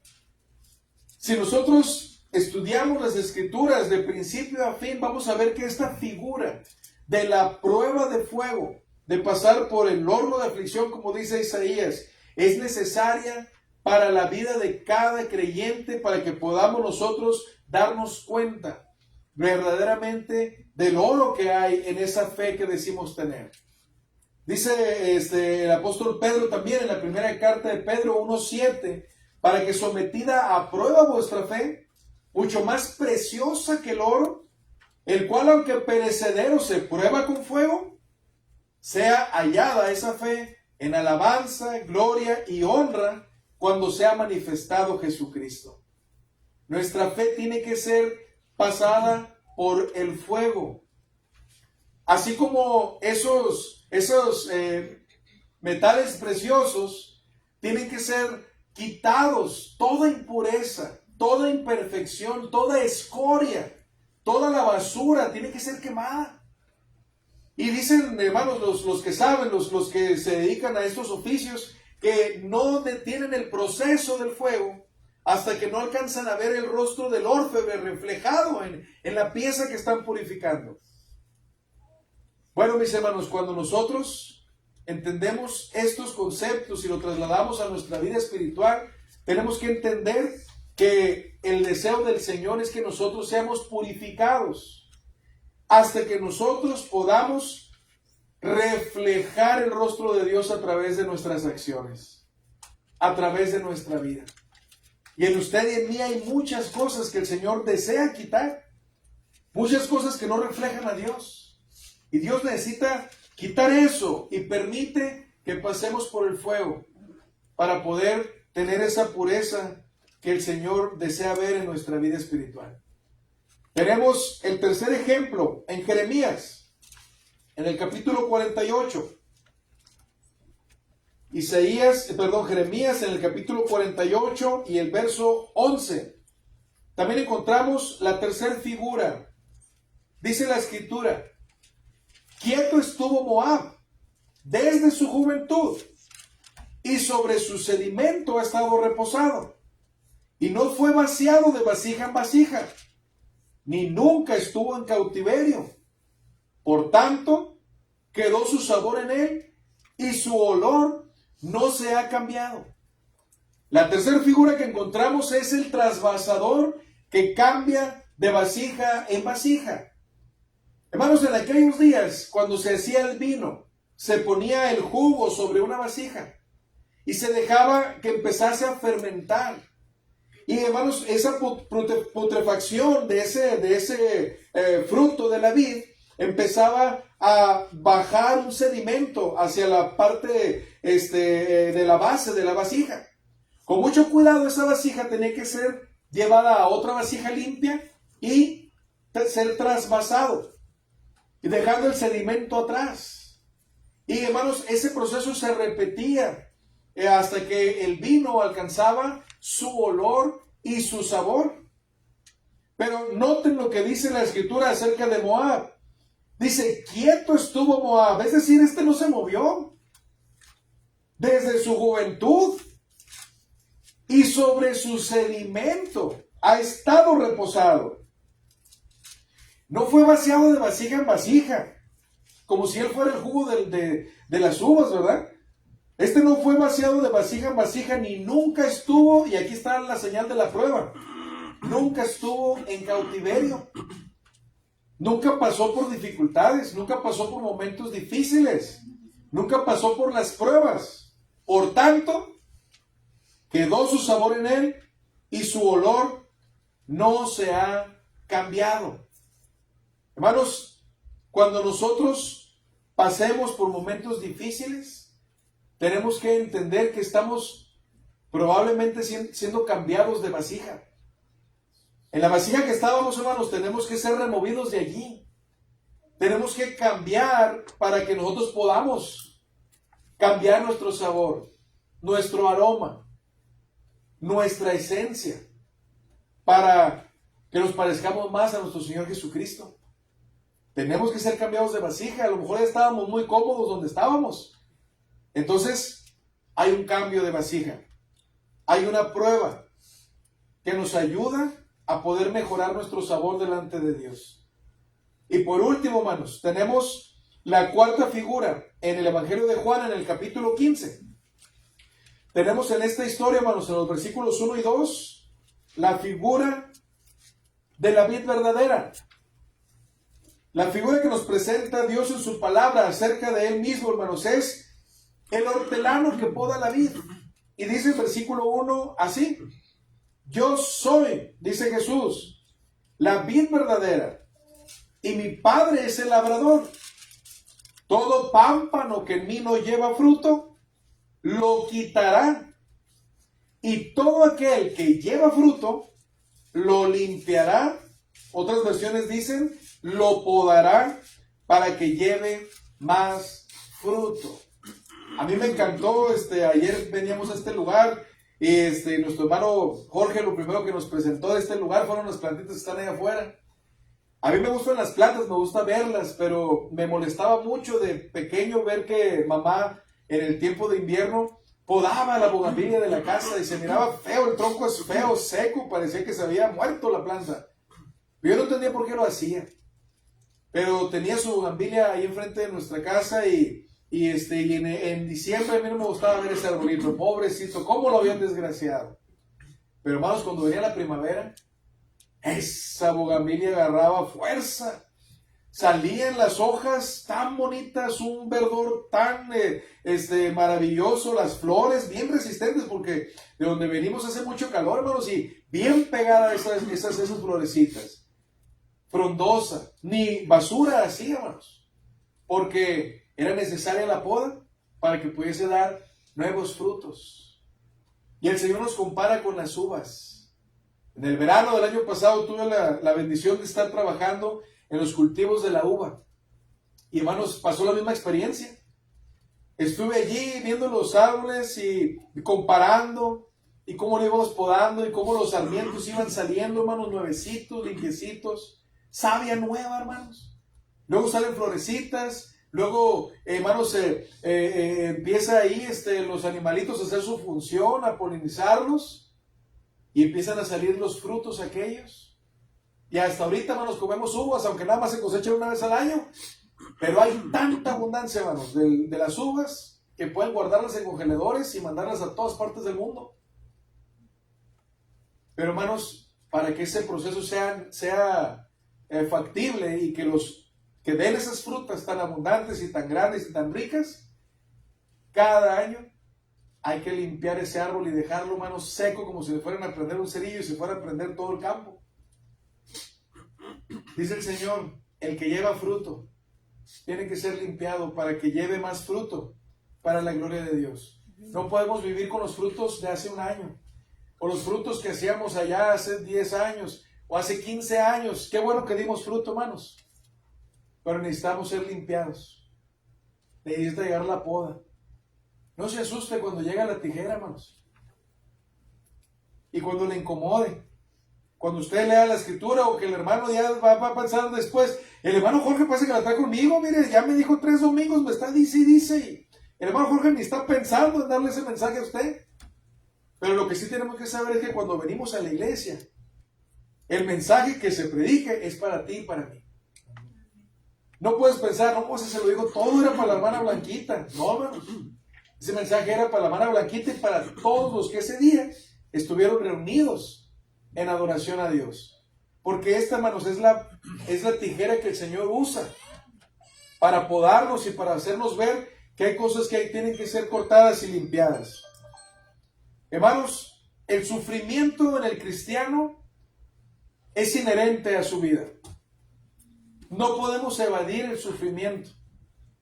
Si nosotros estudiamos las Escrituras de principio a fin, vamos a ver que esta figura de la prueba de fuego, de pasar por el horno de aflicción, como dice Isaías, es necesaria para la vida de cada creyente, para que podamos nosotros darnos cuenta verdaderamente del oro que hay en esa fe que decimos tener. Dice el apóstol Pedro también en la primera carta de Pedro 1:7, para que sometida a prueba vuestra fe, mucho más preciosa que el oro, el cual aunque perecedero se prueba con fuego, sea hallada esa fe en alabanza, gloria y honra cuando sea manifestado Jesucristo. Nuestra fe tiene que ser pasada por el fuego. Así como esos metales preciosos tienen que ser quitados, toda impureza, toda imperfección, toda escoria, toda la basura tiene que ser quemada. Y dicen, hermanos, los que saben, los que se dedican a estos oficios, que no detienen el proceso del fuego hasta que no alcanzan a ver el rostro del orfebre reflejado en la pieza que están purificando. Bueno, mis hermanos, cuando nosotros entendemos estos conceptos y lo trasladamos a nuestra vida espiritual, tenemos que entender que el deseo del Señor es que nosotros seamos purificados hasta que nosotros podamos reflejar el rostro de Dios a través de nuestras acciones, a través de nuestra vida. Y en usted y en mí hay muchas cosas que el Señor desea quitar, muchas cosas que no reflejan a Dios. Y Dios necesita quitar eso y permite que pasemos por el fuego para poder tener esa pureza que el Señor desea ver en nuestra vida espiritual. Tenemos el tercer ejemplo en Jeremías, en el capítulo 48. Jeremías en el capítulo 48 y el verso 11. También encontramos la tercera figura. Dice la Escritura: quieto estuvo Moab desde su juventud, y sobre su sedimento ha estado reposado, y no fue vaciado de vasija en vasija, ni nunca estuvo en cautiverio. Por tanto, quedó su sabor en él, y su olor no se ha cambiado. La tercera figura que encontramos es el trasvasador que cambia de vasija en vasija. Hermanos, en aquellos días, cuando se hacía el vino, se ponía el jugo sobre una vasija y se dejaba que empezase a fermentar. Y hermanos, esa putrefacción de ese fruto de la vid empezaba a bajar un sedimento hacia la parte de la base de la vasija. Con mucho cuidado, esa vasija tenía que ser llevada a otra vasija limpia y ser trasvasado, y dejando el sedimento atrás. Y hermanos, ese proceso se repetía hasta que el vino alcanzaba su olor y su sabor. Pero noten lo que dice la escritura acerca de Moab. Dice, quieto estuvo Moab, es decir, este no se movió desde su juventud, y sobre su sedimento ha estado reposado. No fue vaciado de vasija en vasija, como si él fuera el jugo de las uvas, ¿verdad? Este no fue vaciado de vasija en vasija, ni nunca estuvo, y aquí está la señal de la prueba, nunca estuvo en cautiverio. Nunca pasó por dificultades, nunca pasó por momentos difíciles, nunca pasó por las pruebas. Por tanto, quedó su sabor en él y su olor no se ha cambiado. Hermanos, cuando nosotros pasemos por momentos difíciles, tenemos que entender que estamos probablemente siendo cambiados de vasija. En la vasija que estábamos, hermanos, tenemos que ser removidos de allí. Tenemos que cambiar para que nosotros podamos cambiar nuestro sabor, nuestro aroma, nuestra esencia, para que nos parezcamos más a nuestro Señor Jesucristo. Tenemos que ser cambiados de vasija. A lo mejor ya estábamos muy cómodos donde estábamos. Entonces, hay un cambio de vasija. Hay una prueba que nos ayuda a poder mejorar nuestro sabor delante de Dios. Y por último, hermanos, tenemos la cuarta figura en el Evangelio de Juan, en el capítulo 15. Tenemos en esta historia, hermanos, en los versículos 1 y 2, la figura de la vid verdadera. La figura que nos presenta Dios en su palabra acerca de Él mismo, hermanos, es el hortelano que poda la vid. Y dice el versículo 1 así: yo soy, dice Jesús, la vid verdadera, y mi Padre es el labrador. Todo pámpano que en mí no lleva fruto, lo quitará, y todo aquel que lleva fruto, lo limpiará. Otras versiones dicen, lo podará para que lleve más fruto. A mí me encantó, ayer veníamos a este lugar, y nuestro hermano Jorge, lo primero que nos presentó de este lugar fueron las plantitas que están ahí afuera. A mí me gustan las plantas, me gusta verlas, pero me molestaba mucho de pequeño ver que mamá en el tiempo de invierno podaba la bugambilia de la casa y se miraba feo, el tronco es feo, seco, parecía que se había muerto la planta. Yo no entendía por qué lo hacía, pero tenía su bugambilia ahí enfrente de nuestra casa y en diciembre a mí no me gustaba ver ese arbolito, pobrecito, cómo lo habían desgraciado. Pero hermanos, cuando venía la primavera, esa bugambilia agarraba fuerza, salían las hojas tan bonitas, un verdor tan maravilloso, las flores bien resistentes, porque de donde venimos hace mucho calor, hermanos, y bien pegadas esas florecitas, frondosa, ni basura así, hermanos, porque era necesaria la poda para que pudiese dar nuevos frutos. Y el Señor nos compara con las uvas. En el verano del año pasado tuve la bendición de estar trabajando en los cultivos de la uva. Y hermanos, pasó la misma experiencia. Estuve allí viendo los árboles y comparando y cómo lo íbamos podando y cómo los sarmientos iban saliendo, hermanos, nuevecitos, limpiecitos, savia nueva, hermanos. Luego salen florecitas, luego, hermanos, empieza ahí los animalitos a hacer su función, a polinizarlos. Y empiezan a salir los frutos aquellos. Y hasta ahorita, hermanos, comemos uvas, aunque nada más se cosechan una vez al año. Pero hay tanta abundancia, hermanos, de las uvas, que pueden guardarlas en congeladores y mandarlas a todas partes del mundo. Pero, hermanos, para que ese proceso sea factible y que den esas frutas tan abundantes y tan grandes y tan ricas, cada año hay que limpiar ese árbol y dejarlo, hermanos, seco, como si le fueran a prender un cerillo y se fuera a prender todo el campo. Dice el Señor, el que lleva fruto tiene que ser limpiado para que lleve más fruto para la gloria de Dios. No podemos vivir con los frutos de hace un año, o los frutos que hacíamos allá hace 10 años, o hace 15 años. Qué bueno que dimos fruto, hermanos, pero necesitamos ser limpiados. Necesita llegar la poda. No se asuste cuando llega la tijera, hermanos. y cuando le incomode. Cuando usted lea la escritura o que el hermano ya va a pensar después, el hermano Jorge parece que la trae conmigo, mire, ya me dijo 3 domingos, me está dice y dice, y el hermano Jorge ni está pensando en darle ese mensaje a usted. Pero lo que sí tenemos que saber es que cuando venimos a la iglesia, el mensaje que se predique es para ti y para mí. No puedes pensar, no, pues se lo digo, todo era para la hermana Blanquita. No, hermano. Ese mensaje era para la hermana Blanquita y para todos los que ese día estuvieron reunidos en adoración a Dios. Porque esta, hermanos, es la tijera que el Señor usa para podarnos y para hacernos ver que hay cosas que tienen que ser cortadas y limpiadas. Hermanos, el sufrimiento en el cristiano es inherente a su vida. No podemos evadir el sufrimiento.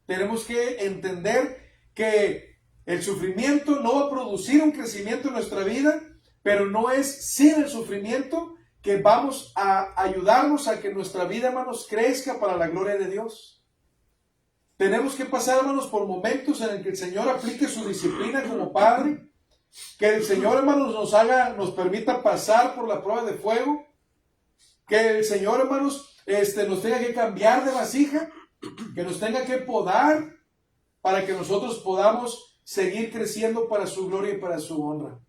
Tenemos que entender que el sufrimiento no va a producir un crecimiento en nuestra vida, pero no es sin el sufrimiento que vamos a ayudarnos a que nuestra vida, hermanos, crezca para la gloria de Dios. Tenemos que pasar, hermanos, por momentos en el que el Señor aplique su disciplina como Padre, que el Señor, hermanos, nos permita pasar por la prueba de fuego, que el Señor, hermanos, nos tenga que cambiar de vasija, que nos tenga que podar para que nosotros podamos seguir creciendo para su gloria y para su honra.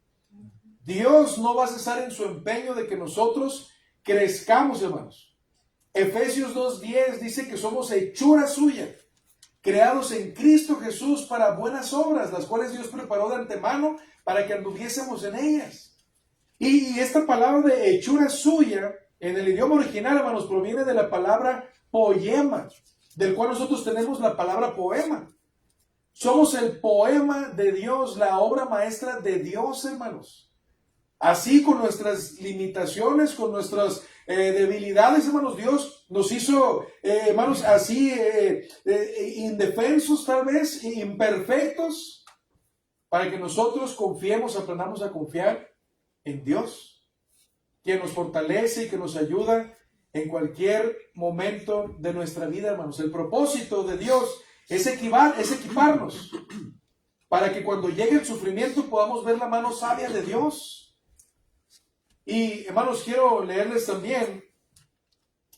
Dios no va a cesar en su empeño de que nosotros crezcamos, hermanos. Efesios 2:10 dice que somos hechura suya, creados en Cristo Jesús para buenas obras, las cuales Dios preparó de antemano para que anduviésemos en ellas. Y esta palabra de hechura suya, en el idioma original, hermanos, proviene de la palabra poema, del cual nosotros tenemos la palabra poema. Somos el poema de Dios, la obra maestra de Dios, hermanos. Así, con nuestras limitaciones, con nuestras debilidades, hermanos, Dios nos hizo, hermanos, así indefensos tal vez, imperfectos, para que nosotros confiemos, aprendamos a confiar en Dios, quien nos fortalece y que nos ayuda en cualquier momento de nuestra vida, hermanos. El propósito de Dios es equiparnos para que cuando llegue el sufrimiento podamos ver la mano sabia de Dios. Y, hermanos, quiero leerles también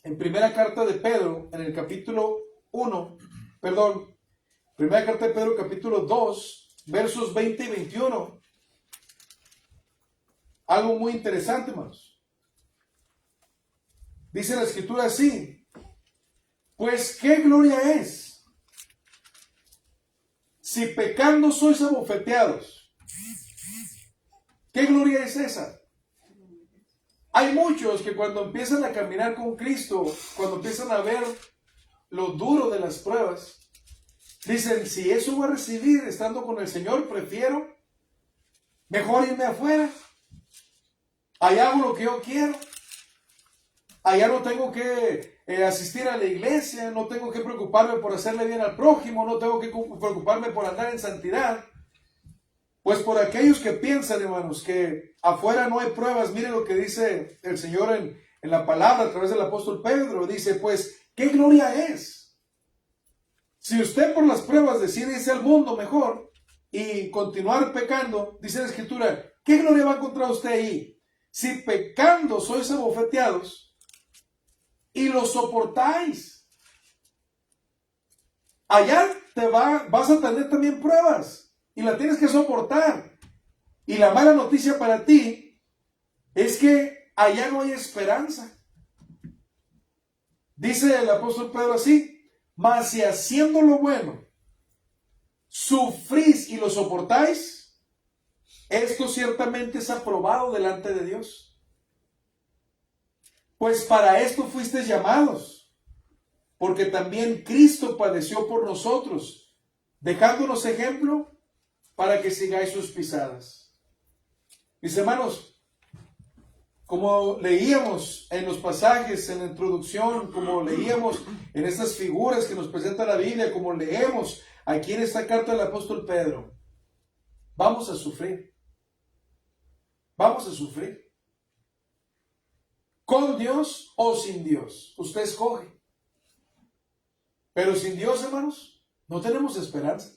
en primera carta de Pedro, en el capítulo 1, primera carta de Pedro, capítulo 2, versos 20 y 21. Algo muy interesante, hermanos. Dice la escritura así: pues qué gloria es si pecando sois abofeteados. ¿Qué gloria es esa? Hay muchos que cuando empiezan a caminar con Cristo, cuando empiezan a ver lo duro de las pruebas, dicen, si eso voy a recibir estando con el Señor, prefiero mejor irme afuera. Allá hago lo que yo quiero. Allá no tengo que asistir a la iglesia, no tengo que preocuparme por hacerle bien al prójimo, no tengo que preocuparme por andar en santidad. Pues por aquellos que piensan, hermanos, que afuera no hay pruebas, miren lo que dice el Señor en la palabra a través del apóstol Pedro. Dice, pues, ¿qué gloria es? Si usted por las pruebas decide irse al mundo mejor y continuar pecando, dice la Escritura, ¿qué gloria va a encontrar usted ahí? Si pecando sois abofeteados y lo soportáis, allá vas a tener también pruebas. Y la tienes que soportar. Y la mala noticia para ti es que allá no hay esperanza. Dice el apóstol Pedro así: mas si haciendo lo bueno sufrís y lo soportáis, esto ciertamente es aprobado delante de Dios. Pues para esto fuisteis llamados, porque también Cristo padeció por nosotros, dejándonos ejemplo para que sigáis sus pisadas. Mis hermanos, como leíamos en los pasajes, en la introducción, como leíamos en estas figuras que nos presenta la Biblia, como leemos aquí en esta carta del apóstol Pedro, vamos a sufrir. Vamos a sufrir. Con Dios o sin Dios. Usted escoge. Pero sin Dios, hermanos, no tenemos esperanza.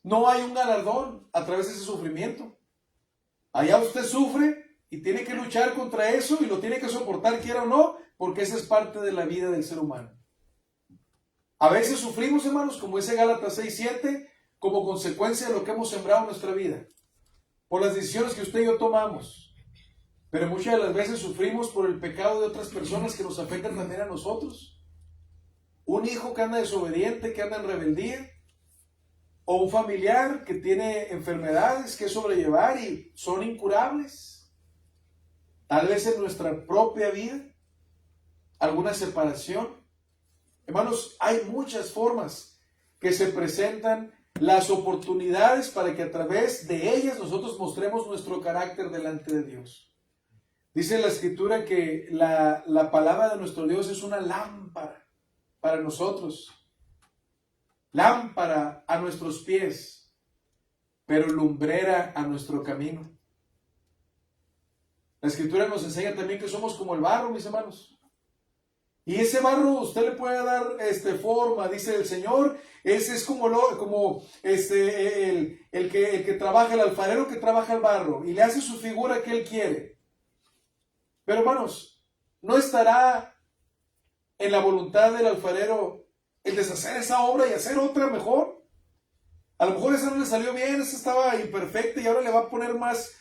No hay un galardón a través de ese sufrimiento. Allá usted sufre y tiene que luchar contra eso y lo tiene que soportar, quiera o no, porque esa es parte de la vida del ser humano. A veces sufrimos, hermanos, como dice Gálatas 6:7, como consecuencia de lo que hemos sembrado en nuestra vida, por las decisiones que usted y yo tomamos. Pero muchas de las veces sufrimos por el pecado de otras personas que nos afectan también a nosotros. Un hijo que anda desobediente, que anda en rebeldía, o un familiar que tiene enfermedades que sobrellevar y son incurables. Tal vez en nuestra propia vida, alguna separación. Hermanos, hay muchas formas que se presentan las oportunidades para que a través de ellas nosotros mostremos nuestro carácter delante de Dios. Dice la Escritura que la palabra de nuestro Dios es una lámpara para nosotros, lámpara a nuestros pies, pero lumbrera a nuestro camino. La Escritura nos enseña también que somos como el barro, mis hermanos. Y ese barro usted le puede dar forma, dice el Señor. Ese es como el que trabaja, el alfarero que trabaja el barro y le hace su figura que él quiere. Pero hermanos, ¿no estará en la voluntad del alfarero el deshacer esa obra y hacer otra mejor? A lo mejor esa no le salió bien, esa estaba imperfecta y ahora le va a poner más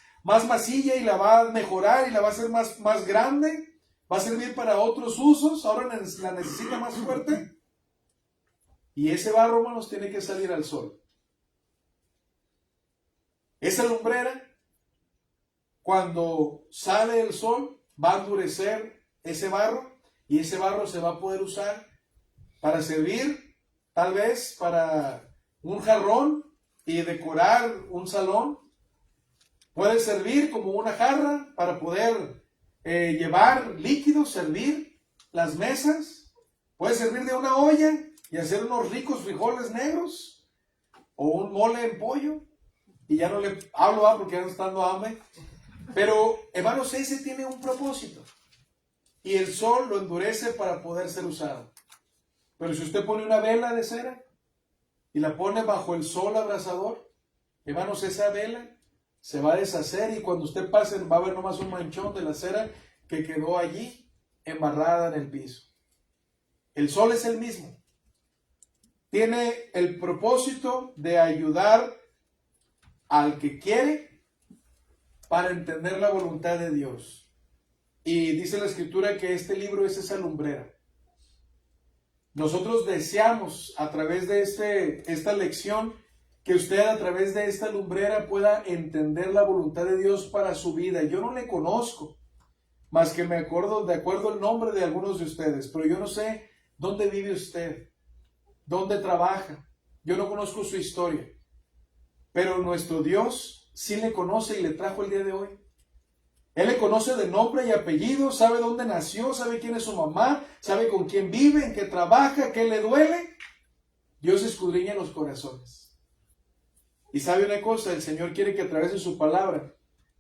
masilla y la va a mejorar y la va a hacer más grande. Va a servir para otros usos, ahora la necesita más fuerte. Y ese barro, hermanos, tiene que salir al sol. Esa lumbrera, cuando sale el sol, va a endurecer ese barro y ese barro se va a poder usar para servir, tal vez para un jarrón y decorar un salón. Puede servir como una jarra para poder llevar líquidos, servir las mesas. Puede servir de una olla y hacer unos ricos frijoles negros o un mole en pollo. Y ya no le hablo porque ya no está dando hambre. Pero, hermanos, ese tiene un propósito. Y el sol lo endurece para poder ser usado. Pero si usted pone una vela de cera y la pone bajo el sol abrasador, hermanos, esa vela se va a deshacer y cuando usted pase va a ver nomás un manchón de la cera que quedó allí embarrada en el piso. El sol es el mismo. Tiene el propósito de ayudar al que quiere para entender la voluntad de Dios. Y dice la Escritura que este libro es esa lumbrera. Nosotros deseamos a través de esta lección que usted a través de esta lumbrera pueda entender la voluntad de Dios para su vida. Yo no le conozco, más que me acuerdo el nombre de algunos de ustedes, pero yo no sé dónde vive usted, dónde trabaja. Yo no conozco su historia, pero nuestro Dios sí le conoce y le trajo el día de hoy. Él le conoce de nombre y apellido, sabe dónde nació, sabe quién es su mamá, sabe con quién vive, en qué trabaja, qué le duele. Dios escudriña los corazones. Y sabe una cosa, el Señor quiere que a través de su palabra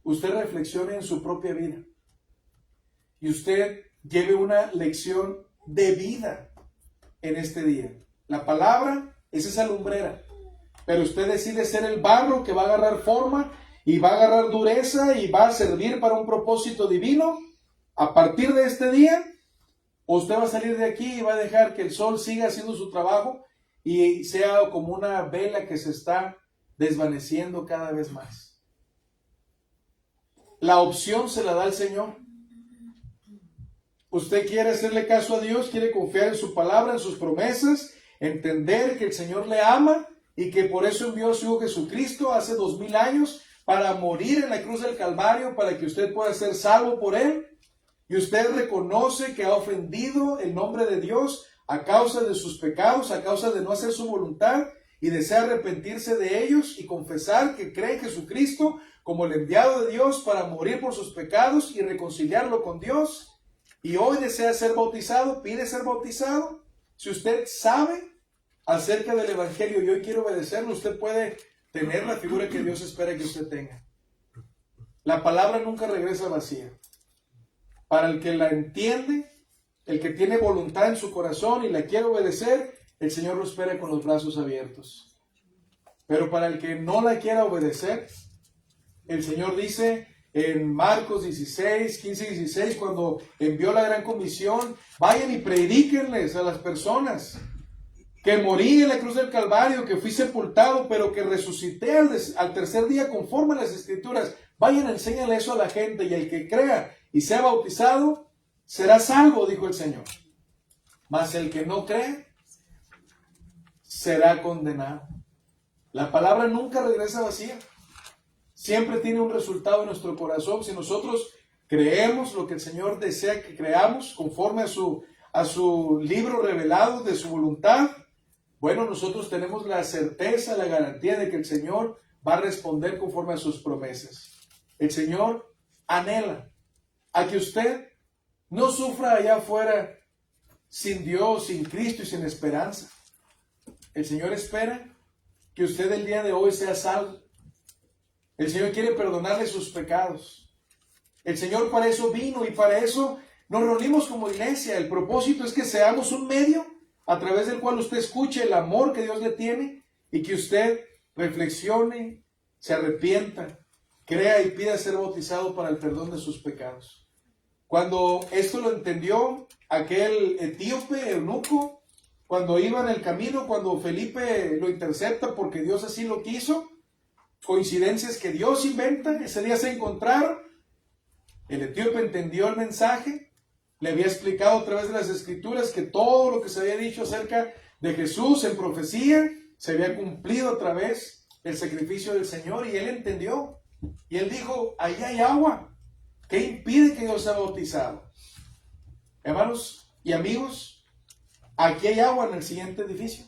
usted reflexione en su propia vida. Y usted lleve una lección de vida en este día. La palabra es esa lumbrera, pero usted decide ser el barro que va a agarrar forma y va a agarrar dureza y va a servir para un propósito divino. A partir de este día, usted va a salir de aquí y va a dejar que el sol siga haciendo su trabajo y sea como una vela que se está desvaneciendo cada vez más. La opción se la da el Señor. Usted quiere hacerle caso a Dios, quiere confiar en su palabra, en sus promesas, entender que el Señor le ama y que por eso envió a su Hijo Jesucristo hace 2000 años para morir en la cruz del Calvario, para que usted pueda ser salvo por Él. Y usted reconoce que ha ofendido el nombre de Dios a causa de sus pecados, a causa de no hacer su voluntad, y desea arrepentirse de ellos y confesar que cree en Jesucristo como el enviado de Dios para morir por sus pecados y reconciliarlo con Dios. Y hoy desea ser bautizado, pide ser bautizado. Si usted sabe acerca del Evangelio y hoy quiere obedecerlo, usted puede tener la figura que Dios espera que usted tenga. La palabra nunca regresa vacía. Para el que la entiende, el que tiene voluntad en su corazón y la quiere obedecer, el Señor lo espera con los brazos abiertos. Pero para el que no la quiera obedecer, El Señor dice en Marcos 16, 15 y 16, cuando envió la gran comisión, vayan y predíquenles a las personas que morí en la cruz del Calvario, que fui sepultado, pero que resucité al tercer día conforme a las Escrituras. Vayan, enséñale eso a la gente, y el que crea y sea bautizado será salvo, dijo el Señor. Mas el que no cree será condenado. La palabra nunca regresa vacía. Siempre tiene un resultado en nuestro corazón. Si nosotros creemos lo que el Señor desea que creamos, conforme a su libro revelado de su voluntad, bueno, nosotros tenemos la certeza, la garantía de que el Señor va a responder conforme a sus promesas. El Señor anhela a que usted no sufra allá afuera sin Dios, sin Cristo y sin esperanza. El Señor espera que usted el día de hoy sea salvo. El Señor quiere perdonarle sus pecados. El Señor para eso vino, y para eso nos reunimos como iglesia. El propósito es que seamos un medio a través del cual usted escuche el amor que Dios le tiene, y que usted reflexione, se arrepienta, crea y pida ser bautizado para el perdón de sus pecados. Cuando esto lo entendió aquel etíope eunuco, cuando iba en el camino, cuando Felipe lo intercepta porque Dios así lo quiso, coincidencias que Dios inventa, ese día se encontraron. El etíope entendió el mensaje, le había explicado a través de las Escrituras que todo lo que se había dicho acerca de Jesús en profecía se había cumplido a través del sacrificio del Señor, y él entendió. Y él dijo: ahí hay agua. ¿Qué impide que yo sea bautizado? Hermanos y amigos, aquí hay agua en el siguiente edificio.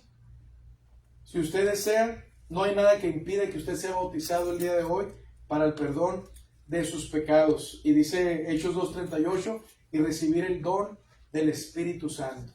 Si usted desea, no hay nada que impida que usted sea bautizado el día de hoy para el perdón de sus pecados. Y dice Hechos 2:38, y recibir el don del Espíritu Santo.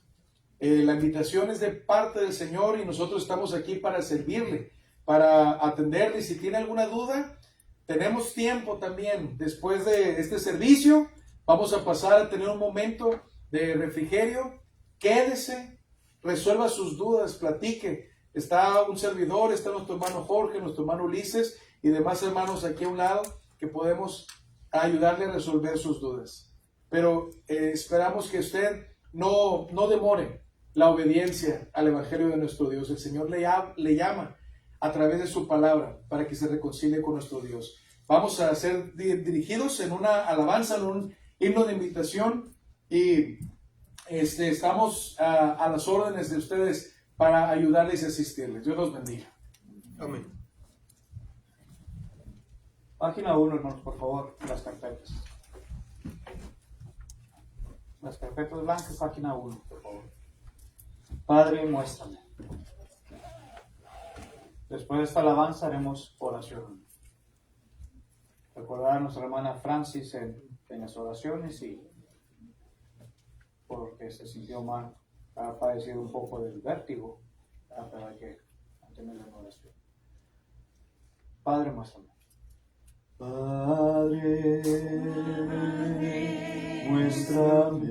La invitación es de parte del Señor, y nosotros estamos aquí para servirle, para atenderle. Si tiene alguna duda, tenemos tiempo también. Después de este servicio, vamos a pasar a tener un momento de refrigerio. Quédese, resuelva sus dudas, platique. Está un servidor, está nuestro hermano Jorge, nuestro hermano Ulises y demás hermanos aquí a un lado que podemos ayudarle a resolver sus dudas. Pero esperamos que usted no demore la obediencia al Evangelio de nuestro Dios. El Señor le llama a través de su palabra para que se reconcilie con nuestro Dios. Vamos a ser dirigidos en una alabanza, en un himno de invitación, y estamos a las órdenes de ustedes para ayudarles y asistirles. Dios los bendiga. Amén. Página 1, hermanos, por favor, las carpetas. Las carpetas blancas, página 1, por favor. Padre, muéstrame. Después de esta alabanza haremos oración. Recordar a nuestra hermana Francis en las oraciones, y porque se sintió mal, ha padecido un poco del vértigo, pero hay que mantenerla en oración. Padre, muéstrame. Padre, muéstrame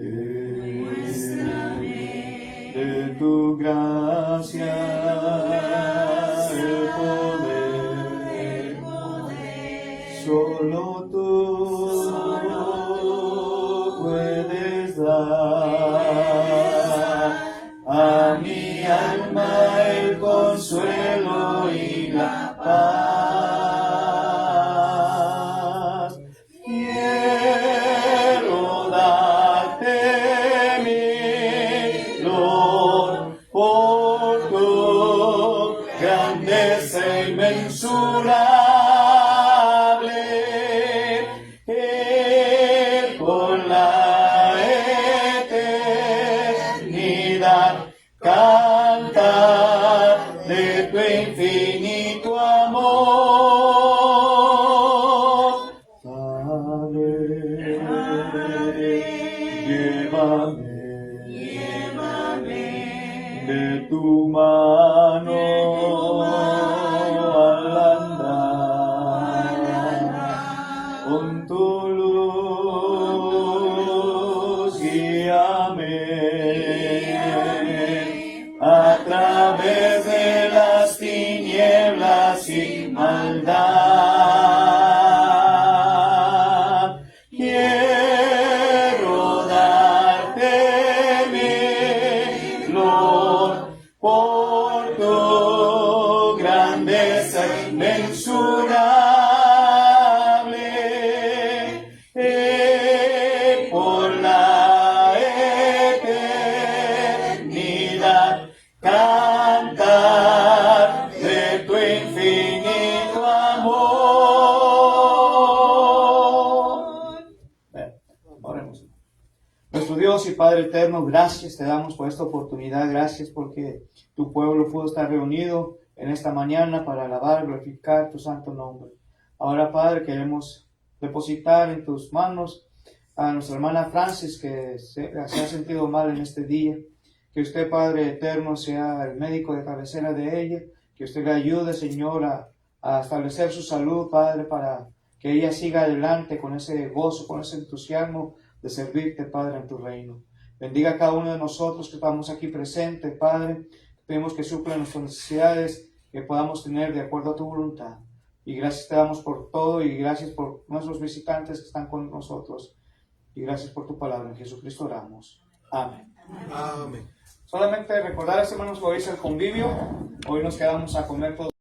de tu gracia el poder. Solo tú puedes dar a mi alma el consuelo y la paz. Quiero darte mi Lord por tu grandeza inmensurable. Con la eternidad cantar de tu infinito amor. Padre, llévame de tu mano al andar, con tu luz guíame a través de las tinieblas y maldad. grandeza inmensurable, por la eternidad cantar de tu infinito amor. Oremos. Nuestro Dios y Padre eterno, gracias te damos por esta oportunidad, gracias porque tu pueblo pudo estar reunido en esta mañana para alabar y glorificar tu santo nombre. Ahora, Padre, queremos depositar en tus manos a nuestra hermana Francis, que se ha sentido mal en este día. Que usted, Padre eterno, sea el médico de cabecera de ella, que usted le ayude, Señor, a establecer su salud, Padre, para que ella siga adelante con ese gozo, con ese entusiasmo de servirte, Padre, en tu reino. Bendiga a cada uno de nosotros que estamos aquí presentes, Padre. Pedimos que supla nuestras necesidades, que podamos tener de acuerdo a tu voluntad. Y gracias te damos por todo y gracias por nuestros visitantes que están con nosotros. Y gracias por tu palabra. En Jesucristo oramos. Amén. Amén. Solamente recordar, hermanos, que hoy es el convivio. Hoy nos quedamos a comer todos.